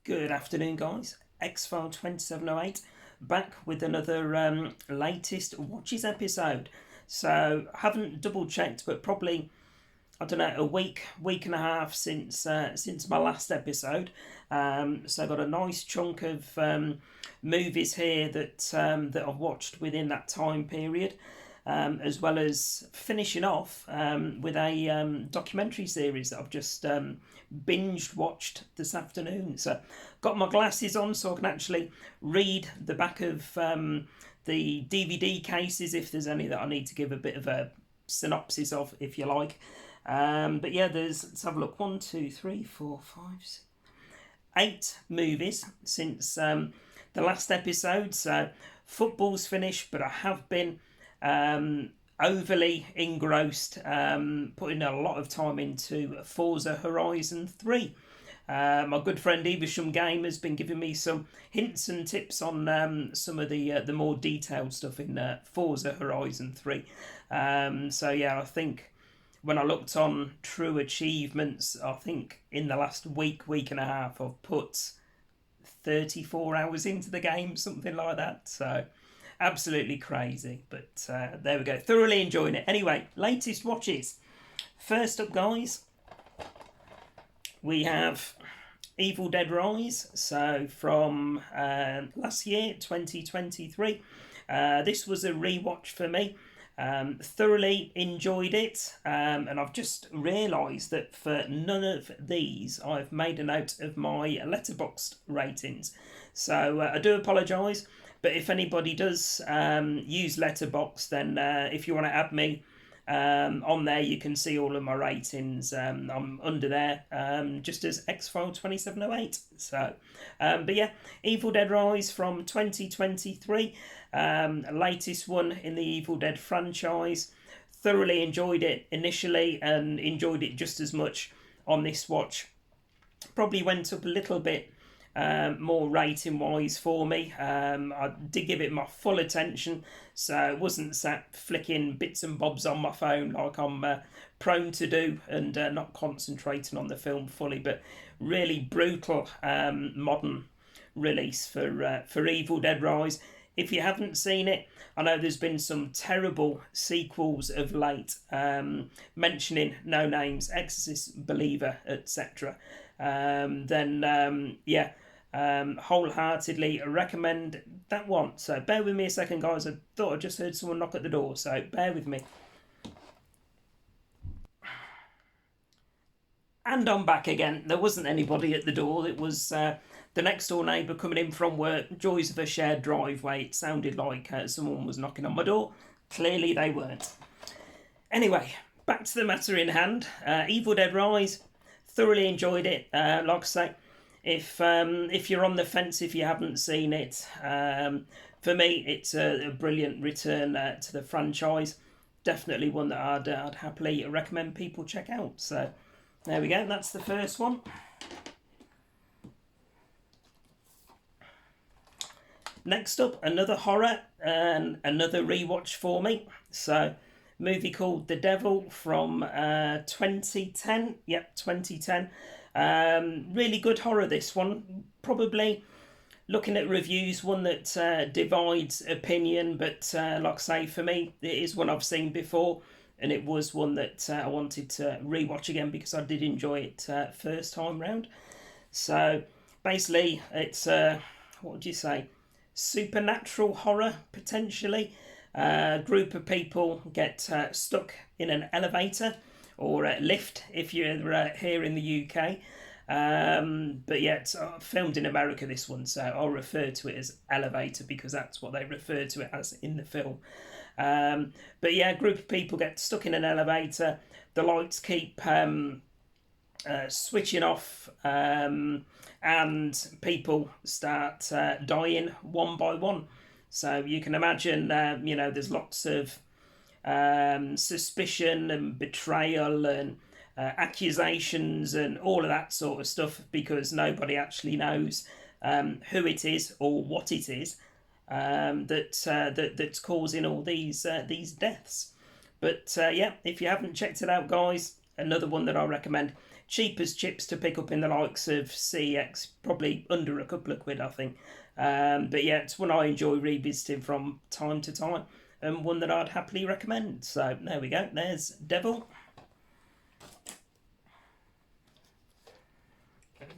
Good afternoon, guys. X-File 2708 back with another latest Watches episode. So, I haven't double checked, but probably, I don't know, a week and a half since my last episode. So, I got a nice chunk of movies here that I've watched within that time period. As well as finishing off with a documentary series that I've just binged watched this afternoon. So, got my glasses on so I can actually read the back of the DVD cases if there's any that I need to give a bit of a synopsis of, if you like. But yeah, let's have a look. 1, 2, 3, 4, 5, 6, 8 movies since the last episode. So, football's finished, but I have been overly engrossed, putting a lot of time into Forza Horizon 3. My good friend Evesham Game has been giving me some hints and tips on some of the more detailed stuff in Forza Horizon 3. So yeah, I think when I looked on True Achievements, I think in the last week and a half, I've put 34 hours into the game, something like that. So absolutely crazy, but there we go. Thoroughly enjoying it. Anyway, latest watches. First up, guys, we have Evil Dead Rise. So from last year, 2023. This was a rewatch for me. Thoroughly enjoyed it, and I've just realised that for none of these I've made a note of my letterboxd ratings. So I do apologise, but if anybody does use Letterboxd, then if you want to add me on there, you can see all of my ratings. I'm under there just as X-File 2708. So, but yeah, Evil Dead Rise from 2023, latest one in the Evil Dead franchise. Thoroughly enjoyed it initially and enjoyed it just as much on this watch. Probably went up a little bit more rating wise for me. I did give it my full attention, so I wasn't sat flicking bits and bobs on my phone like I'm prone to do and not concentrating on the film fully. But really brutal modern release for Evil Dead Rise. If you haven't seen it, I know there's been some terrible sequels of late, mentioning No Names, Exorcist, Believer, etc. Yeah, wholeheartedly recommend that one. So bear with me a second, guys. I thought I just heard someone knock at the door, so bear with me. And I'm back again. There wasn't anybody at the door. It was the next door neighbour coming in from work. Joys of a shared driveway. It sounded like someone was knocking on my door. Clearly they weren't. Anyway, back to the matter in hand. Evil Dead Rise. Thoroughly enjoyed it. Like I say, if you're on the fence, if you haven't seen it, for me it's a brilliant return to the franchise. Definitely one that I'd happily recommend people check out. So there we go. That's the first one. Next up, another horror and another rewatch for me. So, movie called The Devil from 2010. Yep, 2010. Really good horror, this one. Probably, looking at reviews, one that divides opinion, but like I say, for me, it is one I've seen before, and it was one that I wanted to rewatch again because I did enjoy it first time round. So basically, it's what would you say? Supernatural horror potentially. A group of people get stuck in an elevator or a lift if you're here in the UK. But yeah, it's filmed in America, this one, so I'll refer to it as elevator because that's what they refer to it as in the film. But yeah, a group of people get stuck in an elevator. The lights keep switching off, and people start dying one by one. So you can imagine, there's lots of suspicion and betrayal and accusations and all of that sort of stuff because nobody actually knows who it is or what it is that's causing all these deaths. But yeah, if you haven't checked it out, guys, another one that I recommend. cheap as chips to pick up in the likes of CX, probably under a couple of quid, I think. But yeah, it's one I enjoy revisiting from time to time, and one that I'd happily recommend. So there we go. There's Devil.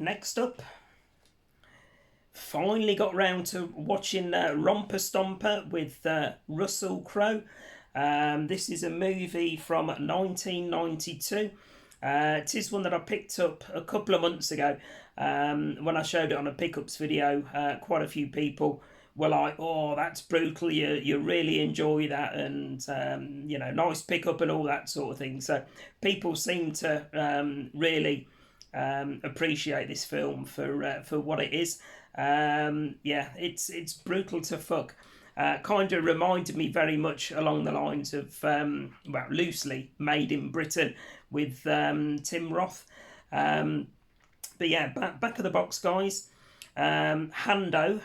Next up, finally got round to watching Romper Stomper with Russell Crowe. This is a movie from 1992. It is one that I picked up a couple of months ago. When I showed it on a pickups video, quite a few people were like, "Oh, that's brutal. You really enjoy that, and nice pickup and all that sort of thing." So people seem to really appreciate this film for what it is. It's brutal to fuck. Kind of reminded me very much along the lines of loosely Made in Britain with Tim Roth. But yeah, back of the box, guys. Hando,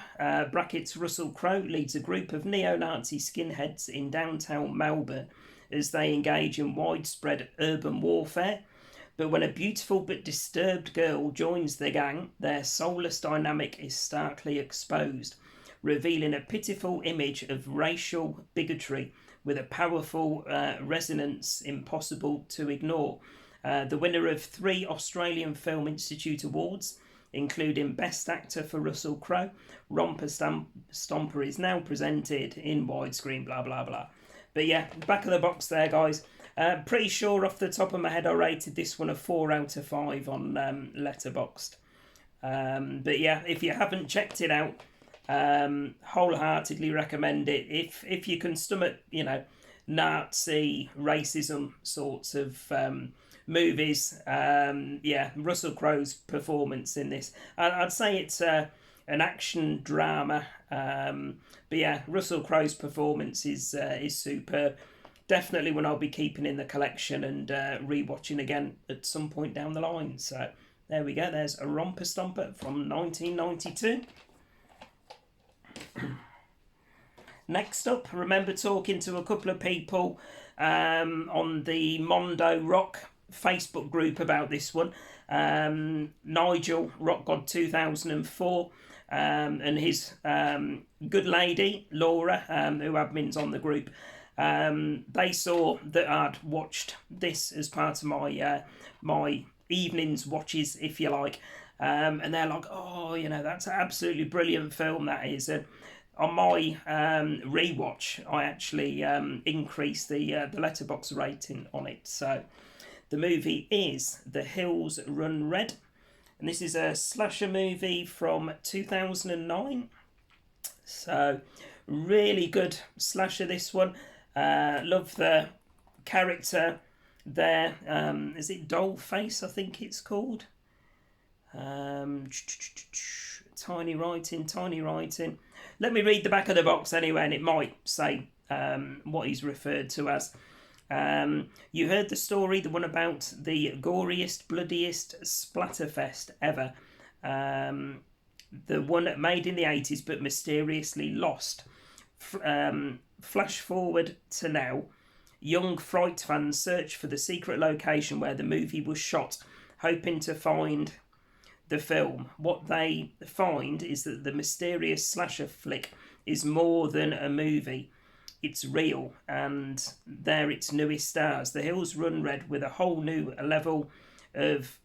brackets Russell Crowe, leads a group of neo-Nazi skinheads in downtown Melbourne as they engage in widespread urban warfare. But when a beautiful but disturbed girl joins the gang, their soulless dynamic is starkly exposed, revealing a pitiful image of racial bigotry with a powerful resonance impossible to ignore. The winner of 3 Australian Film Institute Awards, including Best Actor for Russell Crowe, Romper Stomper is now presented in widescreen, blah, blah, blah. But yeah, back of the box there, guys. Pretty sure off the top of my head I rated this one a 4 out of 5 on Letterboxd. But yeah, if you haven't checked it out, wholeheartedly recommend it. If you can stomach, Nazi racism sorts of movies, Russell Crowe's performance in this, I'd say it's an action drama. But yeah, Russell Crowe's performance is superb. Definitely one I'll be keeping in the collection and rewatching again at some point down the line. So there we go. There's a Romper Stomper from 1992. Next up, I remember talking to a couple of people on the Mondo Rock Facebook group about this one. Nigel, Rock God 2004, and his good lady, Laura, who admins on the group. They saw that I'd watched this as part of my evenings watches, if you like, and they're like, "Oh, that's an absolutely brilliant film, that is." And on my rewatch, I actually increased the letterbox rating on it. So the movie is The Hills Run Red, and this is a slasher movie from 2009. So really good slasher, this one. Love the character there. Is it Dollface, I think it's called? Tiny writing. Let me read the back of the box anyway, and it might say what he's referred to as. You heard the story, the one about the goriest, bloodiest splatterfest ever. The one made in the 80s but mysteriously lost. Flash forward to now. Young Fright fans search for the secret location where the movie was shot, hoping to find the film. What they find is that the mysterious slasher flick is more than a movie. It's real, and they're its newest stars. The Hills Run Red with a whole new level of...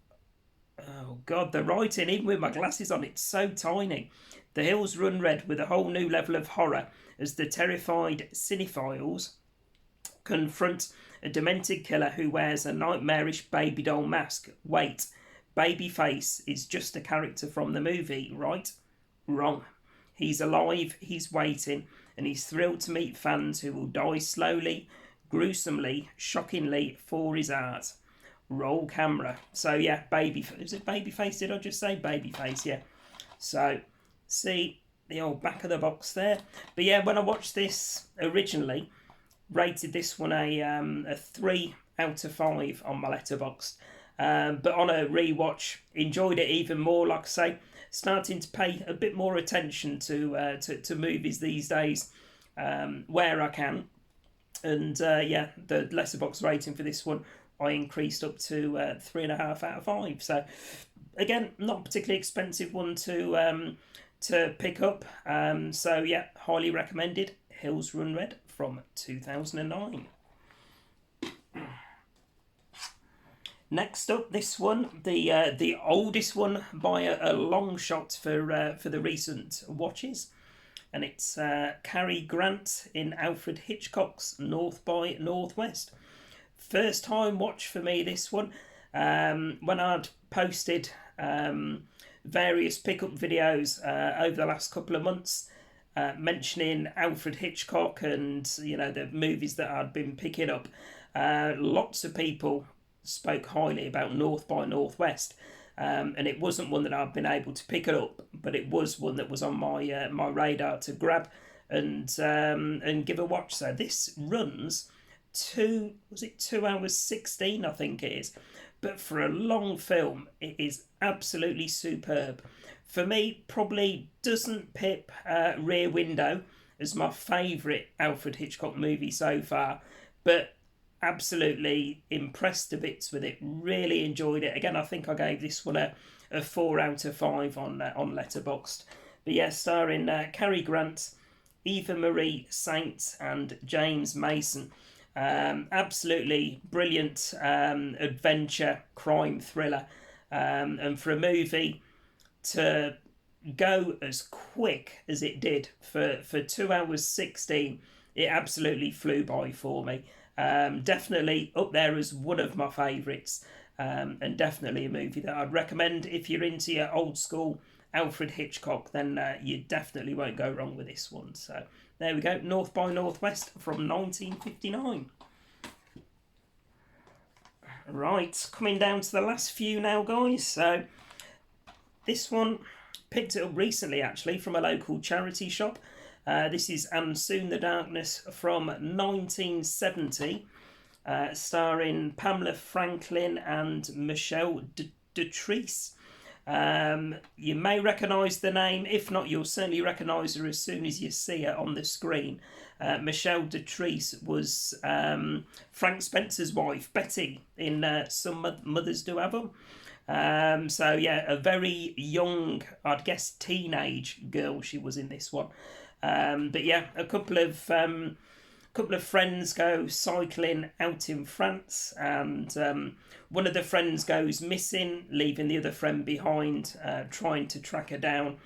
Oh God, the writing, even with my glasses on, it's so tiny. The Hills Run Red with a whole new level of horror as the terrified cinephiles confront a demented killer who wears a nightmarish baby doll mask. Wait, Babyface is just a character from the movie, right? Wrong. He's alive, he's waiting, and he's thrilled to meet fans who will die slowly, gruesomely, shockingly for his art. Roll camera. So yeah, is it Babyface? Did I just say Babyface? Yeah. So see the old back of the box there. But yeah, when I watched this originally, rated this one a 3 out of 5 on my Letterboxd. But on a rewatch, enjoyed it even more. Like I say, starting to pay a bit more attention to movies these days where I can. And the Letterboxd rating for this one I increased up to 3.5 out of 5. So again, not a particularly expensive one to pick up. So yeah, highly recommended. Hills Run Red from 2009. Next up, this one, the oldest one by a long shot for the recent watches, and it's Cary Grant in Alfred Hitchcock's North by Northwest. First time watch for me, this one. When I'd posted various pickup videos over the last couple of months, mentioning Alfred Hitchcock and the movies that I'd been picking up, lots of people spoke highly about North by Northwest, and it wasn't one that I've been able to pick it up, but it was one that was on my my radar to grab and give a watch. So this runs 2 hours 16, I think it is, but for a long film, it is absolutely superb. For me, probably doesn't pip Rear Window as my favourite Alfred Hitchcock movie so far, but absolutely impressed to bits with it. Really enjoyed it. Again, I think I gave this one a 4 out of 5 on Letterboxd. But yeah, starring Cary Grant, Eva Marie Saint, and James Mason. Absolutely brilliant adventure crime thriller, and for a movie to go as quick as it did for 2 hours 16, it absolutely flew by for me. Definitely up there as one of my favourites, and definitely a movie that I'd recommend if you're into your old school Alfred Hitchcock. Then you definitely won't go wrong with this one. So there we go, North by Northwest from 1959. Right, coming down to the last few now, guys. So this one, picked it up recently actually from a local charity shop. This is And Soon the Darkness from 1970, starring Pamela Franklin and Michelle Dotrice. You may recognise the name. If not, you'll certainly recognise her as soon as you see her on the screen. Michelle Dotrice was Frank Spencer's wife, Betty, in Some Mothers Do Have Them. So yeah, a very young, I'd guess teenage girl she was in this one. But yeah, a couple of friends go cycling out in France, and one of the friends goes missing, leaving the other friend behind, trying to track her down.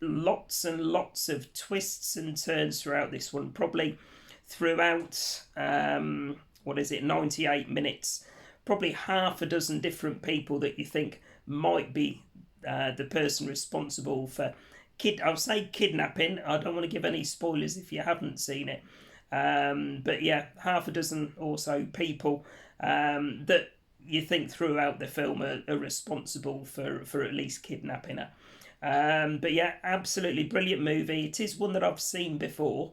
Lots and lots of twists and turns throughout this one, probably throughout 98 minutes. Probably half a dozen different people that you think might be the person responsible for I'll say kidnapping. I don't want to give any spoilers if you haven't seen it. But yeah, half a dozen or so people that you think throughout the film are responsible for at least kidnapping her. But yeah, absolutely brilliant movie. It is one that I've seen before.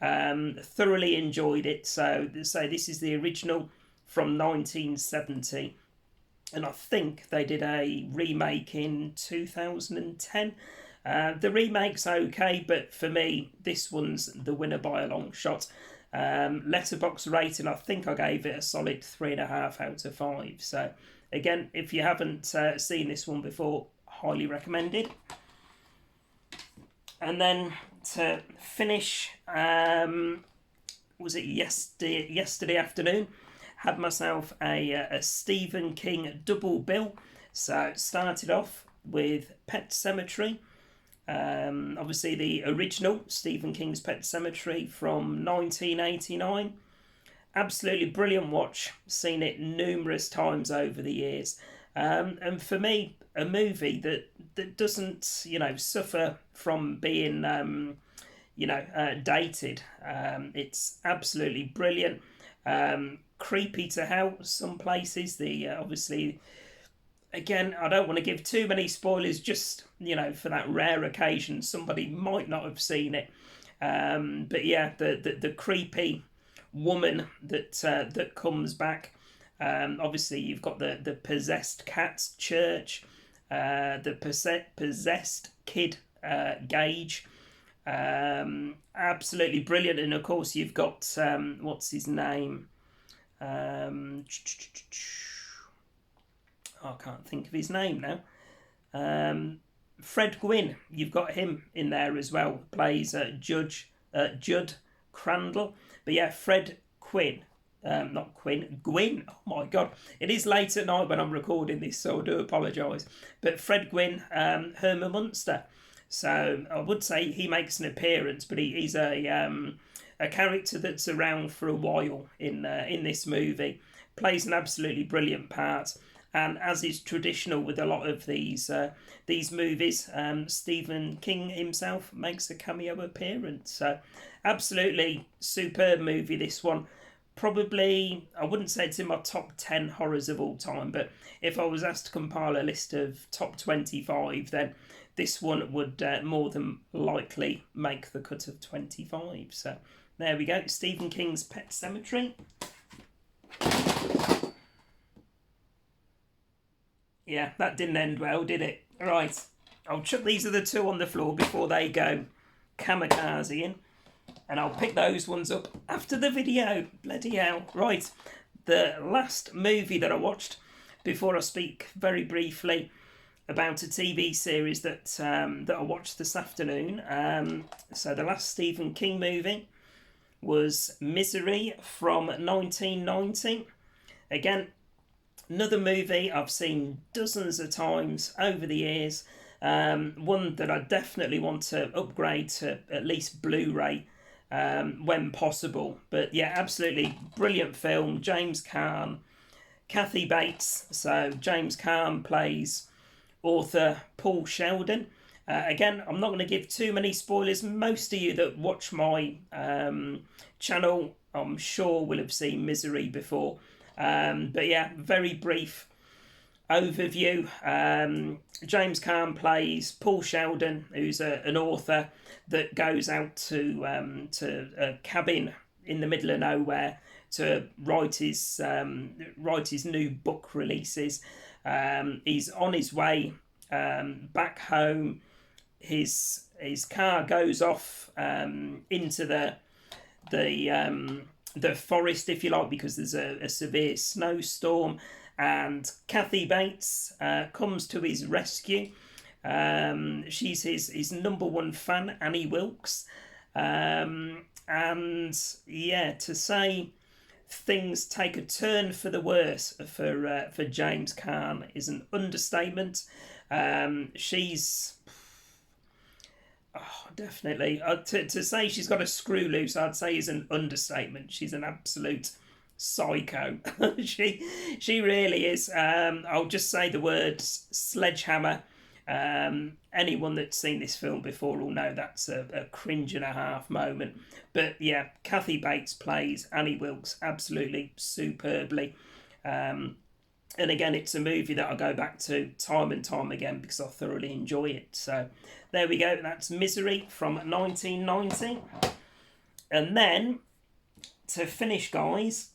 Thoroughly enjoyed it. So this is the original from 1970. And I think they did a remake in 2010. The remake's okay, but for me, this one's the winner by a long shot. Letterboxd rating, I think I gave it a solid 3.5 out of 5. So again, if you haven't seen this one before, highly recommended. And then to finish, was it yesterday afternoon? Had myself a Stephen King double bill. So started off with Pet Sematary. Obviously the original Stephen King's Pet Sematary from 1989. Absolutely brilliant watch. Seen it numerous times over the years. And for me, a movie that doesn't, suffer from being, dated. It's absolutely brilliant. Creepy to hell, some places. Obviously, again, I don't want to give too many spoilers, just, for that rare occasion somebody might not have seen it. But yeah, the creepy woman that comes back. Obviously, you've got the possessed cat's church, the possessed kid, Gage. Absolutely brilliant. And of course, you've got, what's his name? I can't think of his name now. Fred Gwynne, you've got him in there as well. Plays Judd Crandall. But yeah, Fred Quinn. Not Quinn, Gwynne. Oh my God. It is late at night when I'm recording this, so I do apologise. But Fred Gwynne, Herman Munster. So I would say he makes an appearance, but he's a character that's around for a while in this movie. Plays an absolutely brilliant part. And as is traditional with a lot of these movies, Stephen King himself makes a cameo appearance. So absolutely superb movie, this one. Probably, I wouldn't say it's in my top 10 horrors of all time, but if I was asked to compile a list of top 25, then this one would more than likely make the cut of 25. So there we go, Stephen King's Pet Sematary. Yeah, that didn't end well, did it? Right, I'll chuck these other two on the floor before they go kamikaze-ing, and I'll pick those ones up after the video. Bloody hell. Right, the last movie that I watched before I speak very briefly about a TV series that I watched this afternoon. So the last Stephen King movie was Misery from 1990. Again, another movie I've seen dozens of times over the years. One that I definitely want to upgrade to at least Blu-ray when possible. But yeah, absolutely brilliant film. James Caan, Kathy Bates. So James Caan plays author Paul Sheldon. Again, I'm not going to give too many spoilers. Most of you that watch my channel, I'm sure, will have seen Misery before. But yeah, very brief overview. James Caan plays Paul Sheldon, who's an author that goes out to a cabin in the middle of nowhere to write his new book releases. He's on his way back home. His car goes off into the forest, if you like, because there's a severe snowstorm, and Kathy Bates comes to his rescue. She's his number one fan, Annie Wilkes, and yeah, to say things take a turn for the worse for James Caan is an understatement. She's definitely to say she's got a screw loose, I'd say, is an understatement. She's an absolute psycho. she really is. I'll just say the words sledgehammer. Anyone that's seen this film before will know that's a cringe and a half moment. But yeah, Kathy Bates plays Annie Wilkes absolutely superbly. And again, it's a movie that I go back to time and time again because I thoroughly enjoy it. So there we go. That's Misery from 1990. And then, to finish, guys,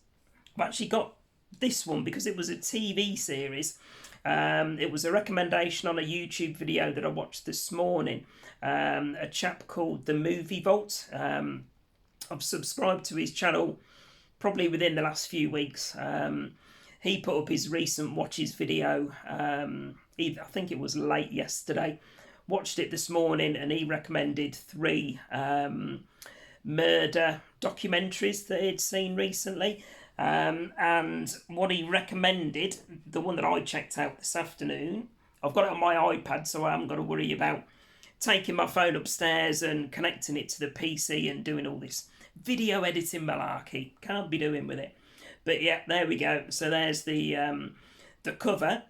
I've actually got this one because it was a TV series. It was a recommendation on a YouTube video that I watched this morning. A chap called The Movie Vault. I've subscribed to his channel probably within the last few weeks. He put up his recent watches video. I think it was late yesterday. Watched it this morning, and he recommended 3 murder documentaries that he'd seen recently. And what he recommended, the one that I checked out this afternoon, I've got it on my iPad, so I haven't got to worry about taking my phone upstairs and connecting it to the PC and doing all this video editing malarkey. Can't be doing with it. But yeah, there we go. So there's the cover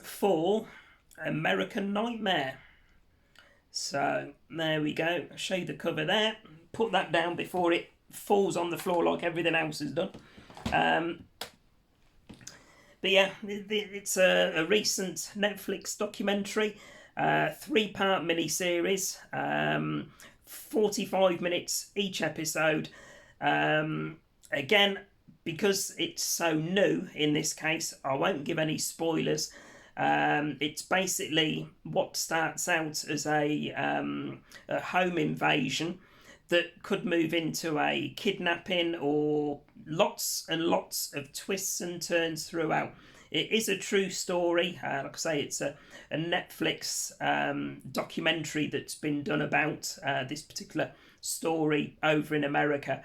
for American Nightmare. So there we go. I'll show you the cover there. Put that down before it falls on the floor like everything else has done. But yeah, it's a recent Netflix documentary, 3-part miniseries, 45 minutes each episode. Again, because it's so new in this case, I won't give any spoilers. It's basically what starts out as a home invasion that could move into a kidnapping, or lots and lots of twists and turns throughout. It is a true story. Like I say, it's a Netflix documentary that's been done about this particular story over in America.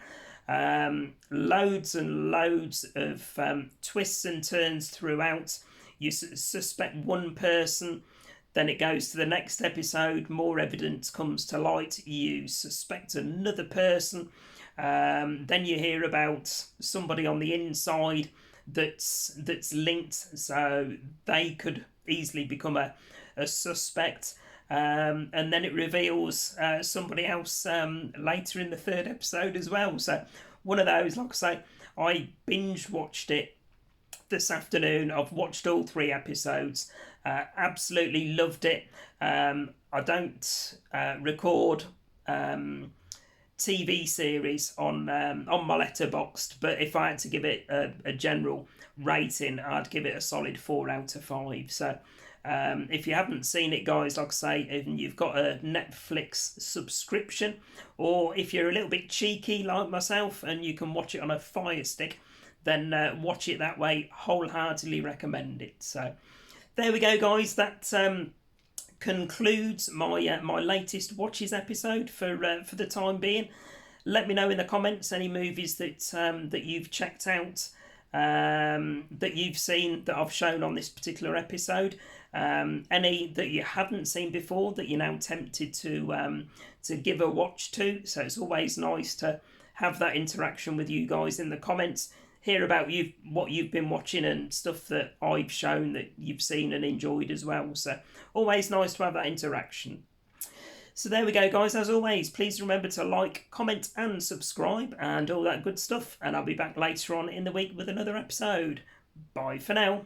Loads and loads of twists and turns throughout. You suspect one person, then it goes to the next episode, more evidence comes to light, you suspect another person, then you hear about somebody on the inside that's linked, so they could easily become a suspect. And then it reveals somebody else later in the third episode as well. So one of those, like I say, I binge watched it this afternoon. I've watched all 3 episodes. Absolutely loved it. I don't record TV series on my Letterboxd, but if I had to give it a general rating, I'd give it a solid 4 out of 5. So if you haven't seen it, guys, like I say, and you've got a Netflix subscription, or if you're a little bit cheeky like myself and you can watch it on a Fire Stick, then watch it that way. Wholeheartedly recommend it. So there we go, guys. That concludes my latest Watches episode for the time being. Let me know in the comments any movies that you've checked out, that you've seen that I've shown on this particular episode. Any that you haven't seen before that you're now tempted to give a watch to. So it's always nice to have that interaction with you guys in the comments. Hear about what you've been watching and stuff that I've shown that you've seen and enjoyed as well. So always nice to have that interaction. So there we go, guys. As always, please remember to like, comment and subscribe and all that good stuff. And I'll be back later on in the week with another episode. Bye for now.